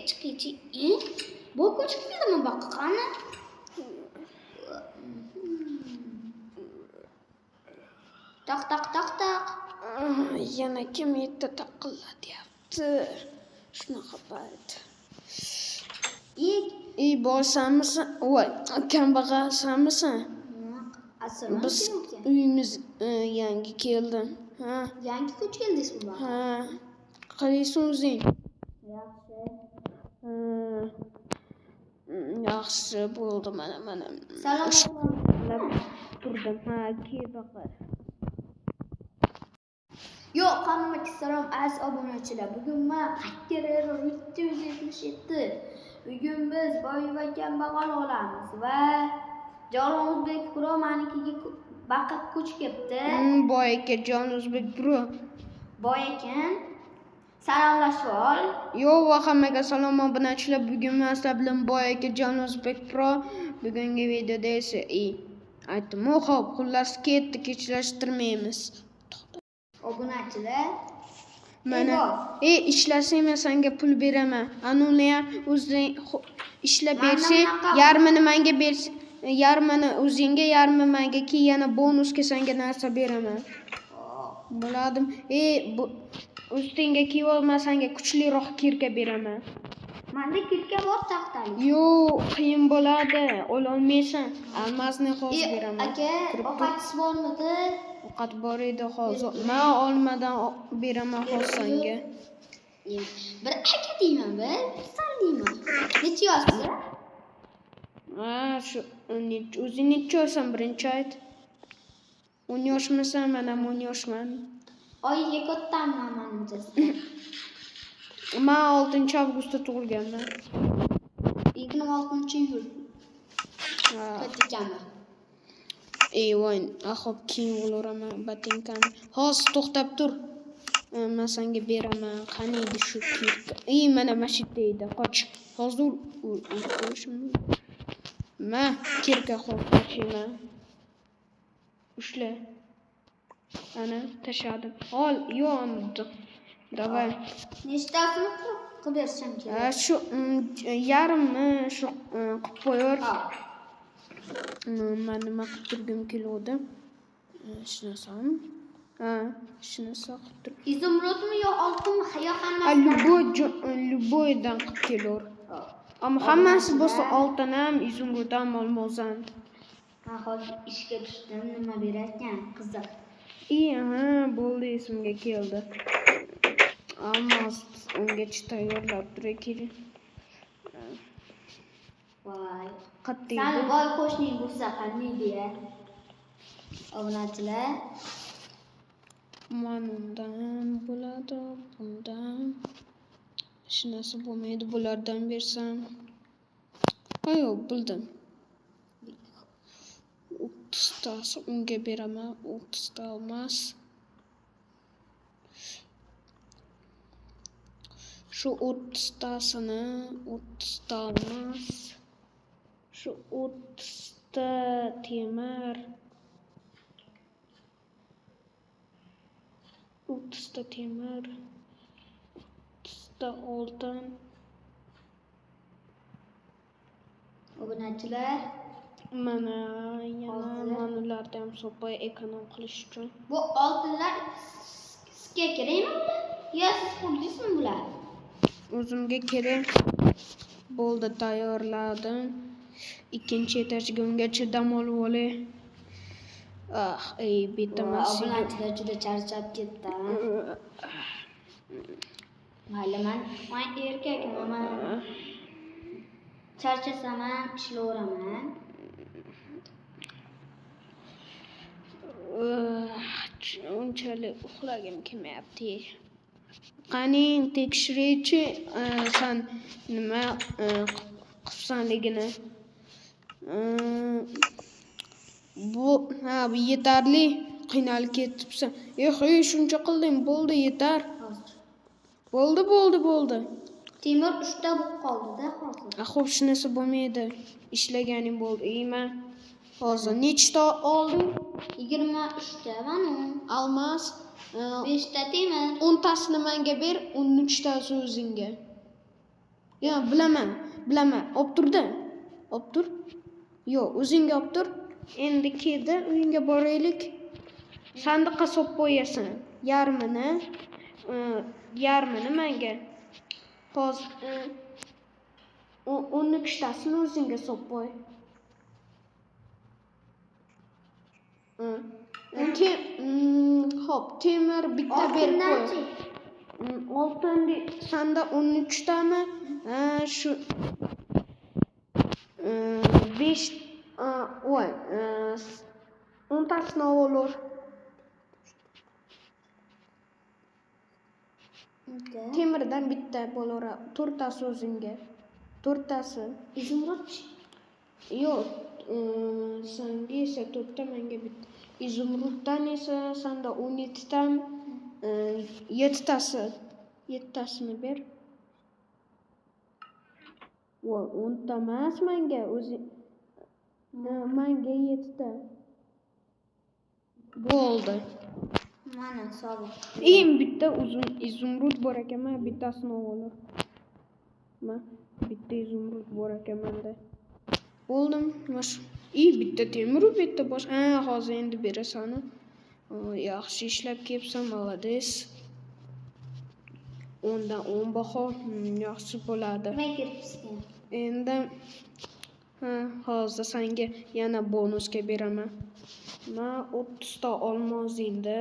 chiqchi. Bu ko'chib keldimi boqqa qani? Tak. Yana kim yerda taqillatyapti? Shunaqa payt. Bosanmisan? Voy, kambag'alsanmisan? Biz uyimiz yangi keldi. Ha. Yangi ko'ch keldingizmi? Ha. Qalaysan o'zing? Yaxshi bo'ldi mana. Salom. Turdim. Ha, kebaqa. Yo, hammaga salom aziz obunachilar. Bugun men Hacker 377. Bugun biz boy va kambag'al olamiz va Jon O'zbek Pro manikiga baqib ko'chib ketdi. Boy aka Jon O'zbek Pro. Boy ekan. Salomlashib ol. Yo, va hammaga salom obunachilar. Bugun men sizlar bilan boy aka Jon O'zbek Pro. Bugungi videoda esa aytdim. Xo'p, xullas ketdi, kechirashtirmaymiz. Obunachilar. Mana, ishlasang men senga pul beraman. Anuni ham o'zing ishlab bersang, yarmini menga bersa, yarmini o'zingga, yarmini menga, keyin yana bonusga senga narsa beraman. Bo'ladimi? Bu ustingga kiyib olma, senga kuchliroq kirka beraman. Menda kirka bor taxtali. Yo'q, qiyin bo'ladi. Ololmaysan. Almasni hozir beraman. Aka, ovqatingiz bormidi? Ovqat bor edi hozir. Men olmadan beraman hozir senga. Bir aka deyman, bir sal deyman. Necha yoshsiz? Shu o'zing necha yoshsan birinchi ayt. 10 yoshmisan? Men ham 10 yoshman. Oyiga kattaman menimcha. Men 6-avgustda tug'ilganman. 26-iyul. Kattakanman. Voy, xo'p, keyin o'liraman botinkani. Hozir to'xtab tur. Men senga beraman. Qani edi shu kirka? Mana shu yerda qoch. Hozir qo'yishim. Men kirka qo'yman. Ushla. Ana, tashladim. Ol, yo'q. Davay. Nechtasini qilib bersam kerak? Shu yarmini shu qilib qo'yor. Men nima qilib turgim keladi? Shunasami? Shunasa qilib tur. Izumrudmi yo oltinmi yo hammasi? Любойdan qilib kelur. Ammo hammasi bo'lsa oltin ham, izumrud ham, olmos ham. Hozir ishga tushdim, nima berarkan? Qiziq. Bo'ldi, esimga keldi. Ammo ungacha tayyorlab turay kerak. Voy. Qattiq. Sen boy qo'shning bo'lsa qanday-ya? Obunachilar. Manundan bo'ladi, bundan. Shunasi bo'lmaydi, bulardan bersam. Yo'q, bildim. 30 tasi unga beraman, 30 ta olmas. Shu 30 tasini 30 ta olmas. Shu 30 ta temir. 30 ta temir. 30 ta oltin. Obunachilar. Mana ularni ham so'pay ekonom qilish uchun. Bu oltinlar sizga kerakmi? Yo siz qurdingizmi bular? O'zimga kerak. Bo'ldi, tayyorladim. Ikkinchi etajga ungacha dam olib olay. Betamas. Obunachilar juda charchab ketdi. Mayli, men erkakman. Charchasam ham ishlayveraman. Unchalik uxlagim kelmayapti. Qani tekshiraychi, sen nima qilsanligini. Bu yetarli. Qiynalib ketibsan. Shuncha qilding, bo'ldi, yetar. Bo'ldi. Temir 3 ta bo'lib qoldi-da hozir. Xo'p, shunisi bo'lmaydi. Ishlaganing bo'ldi. Men hozir nechta olding? 23 ta mana. Almas 5 ta temir. 10 tasini menga ber, 13 tasi o'zingga. Yo, bilaman. Olib turdi. Olib tur. Yo, o'zingga olib tur. Endi keldi, uyingga boraylik. Sandiqqa solib qo'yasan. Yarmini menga. Hozir 12tasini o'zingga solib qo'y. Hop, temir bitta berib qo'y. Oltin sanda 13tami? Shu 5 voy 10tasini olur. Temirdan bitta bo'laveradi. 4tasi o'zingga. 4tasi. Izumrudchi? Yo'q, senga esa 4ta, menga bitta. Izumruddan esa sanda 17tam, 7tasi. 7tasini ber. Voy, 10ta emas menga, o'zi menga 7ta. Bo'ldi. Mana sovuq. Bitta uzun izumrud bor ekan, men bittasini olaman. Bitta izumrud bor ekan menda. Bo'ldim. Bitta temir, bitta bosh. Hozir endi berasan. Yaxshi ishlab kelibsan, молодец. 10dan 10 baho, yaxshi bo'ladi. Nima kiribsan? Endi hozir senga yana bonusga beraman. Men 30ta olmozingda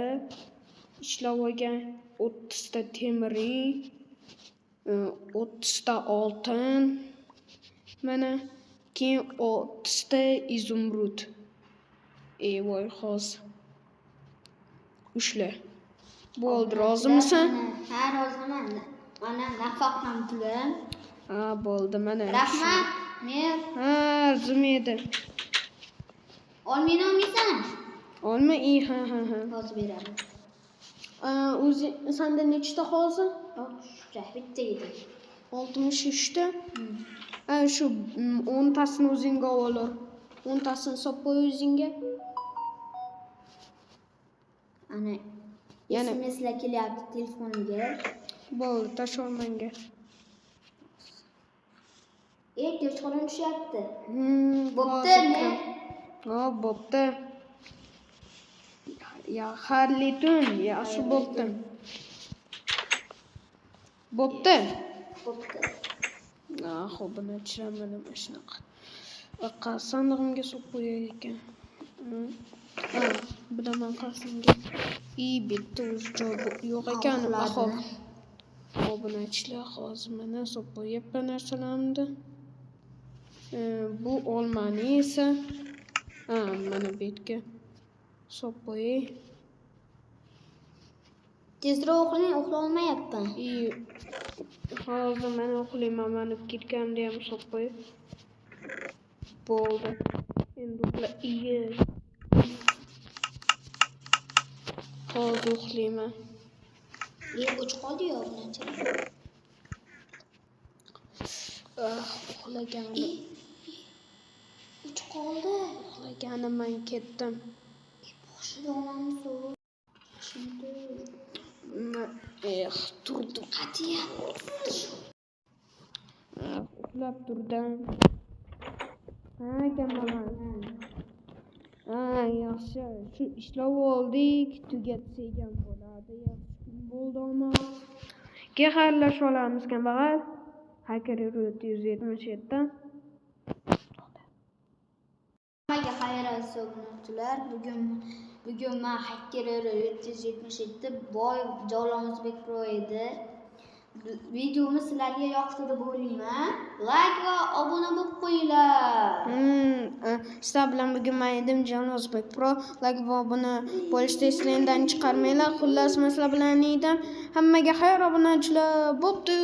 ishlab olgan, 30ta temiring, 30ta oltin, mana keyin 30ta izumrud. Voy, hozir ushla. Bo'ldi, rozimisan? Ha, roziman. Mana nafaqam pulim. Bo'ldi, mana. Rahmat. Men arzimaydi. olmaysan? Olma, ha. Hozir beraman. O'zi senda nechta hozir? Bitta edi. 63ta. Shu 10tasini o'zingga olur. 10tasini solib qo'y o'zingga. Ana yana SMSlar kelyapti telefonimga. Bo'ldi, tashla menga. Telefon tushyapti. Bo'pti, ne? Bo'pti. Xayrli tun, yaxshi bo'pti. Bo'pti. Xo'p, buni ichiraman mana shunaqa. Sandig'imga solib qo'yay ekan. Bilaman qasimga. Bitta o'zi joy yo'q ekan. Xo'p. Buni ichlar hozir mana solib qo'yapman narsalarimni. Bu olmani esa mana bu yerga solib qo'yay. Tezroq uxlang, uxlolmayapman. Hozir mana uxlayman, mana ketganimda ham solib qo'y. Bo'ldi. Endi uxla. Hozir uxlayman. Uch qoldi-yu, bunacha. Uxlaganim. Uch qoldi. Uxlaganim, men ketdim. Boshida onamni so'rab. Turdim. Qatiyat. Uxlab turdim. Kamalan. Yaxshi. Shu ishlab oldik, tugatsak ham bo'ladi. Yaxshi bo'ldi ama. Xayrlashib olamiz kambag'al. Hacker 177 dan. Hammaga xayr olsun obunachilar. Bugun men Hacker 777 boy Jalol O'zbek Pro edi. Videomiz sizlarga yoqdi deb o'ylayman. Like va obuna bo'lib qo'yinglar. Sizlar bilan bugun men edim, Jalol O'zbek Pro. Like va obuna bo'lishni esingizdan chiqarmanglar. Xullas, men sizlar bilan edim. Hammaga xayr obunachilar. Bo'pti.